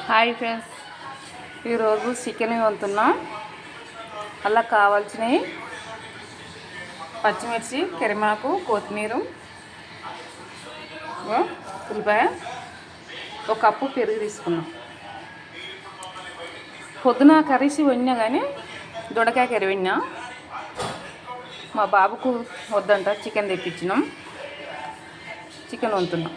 Hi friends, ఈరోజు chicken వండుతున్నాం. అలా కావాల్సినవి పచ్చిమిర్చి, కరిమాకు, కొత్తిమీర, ఉల్లిపాయ, ఒక కప్పు పెరుగు తీసుకున్నాం. పొద్దున కర్రీసి వండినా కానీ దొండకాయ కర్రీ వండినా. మా బాబుకు వద్దంట చికెన్ తెప్పించినాం. చికెన్ వండుతున్నాం.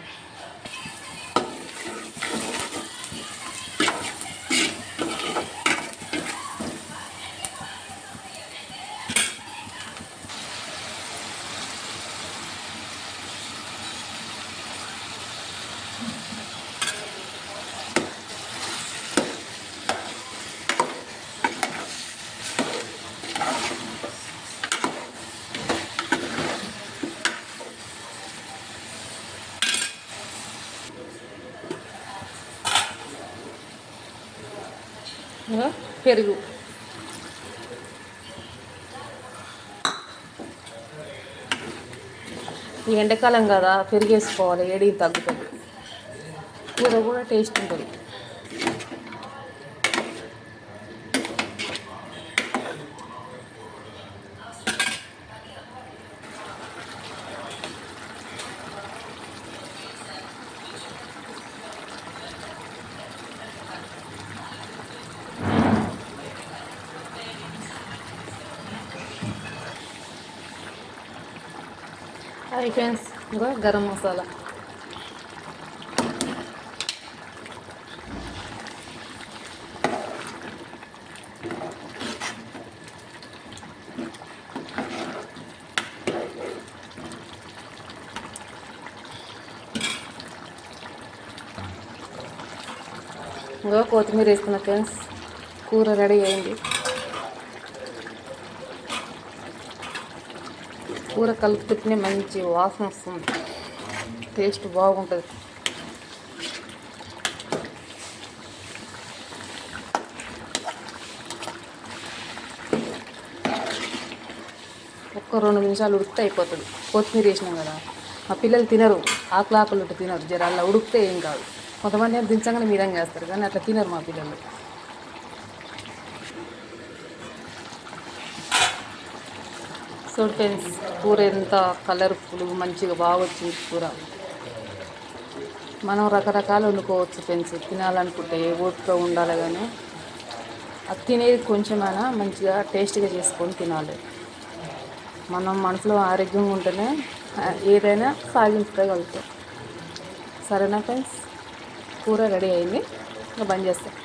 పెరుగు, ఈ ఎండాకాలం కదా పెరుగు వేసుకోవాలి, ఏడికి తగ్గుతుంది. కూర కూడా టేస్ట్ ఉంటుంది. హాయ్ ఫ్రెండ్స్, ఇంకా గరం మసాలా, ఇంకా కొత్తిమీర వేసుకున్న ఫ్రెండ్స్. కూర రెడీ అయింది. కూర కలుపుతుంటే మంచి వాసన వస్తుంది, టేస్ట్ బాగుంటుంది. ఒక్క 2 నిమిషాలు ఉడికితే అయిపోతుంది. కొత్తిమీర వేసినాం కదా, మా పిల్లలు తినరు, ఆకులు తినరు. జర అలా ఉడికితే ఏం కాదు. కొంతమంది ఏమో దించగానే మీదంగా వేస్తారు, కానీ అట్లా తినరు మా పిల్లలు. చూడు ఫ్రెండ్స్, కూర ఎంత కలర్ఫుల్ మంచిగా బాగా వచ్చింది కూర. మనం రకరకాలు వండుకోవచ్చు ఫ్రెండ్స్. తినాలనుకుంటే ఓపిక ఉండాలి, కానీ అది తినేది కొంచెమైనా మంచిగా టేస్ట్గా చేసుకొని తినాలి. మనం మనసులో ఆరోగ్యంగా ఉంటేనే ఏదైనా సాగించుకోగలుగుతాం. సరేనా ఫ్రెండ్స్, కూర రెడీ అయింది. ఇంకా బంద్ చేస్తాం.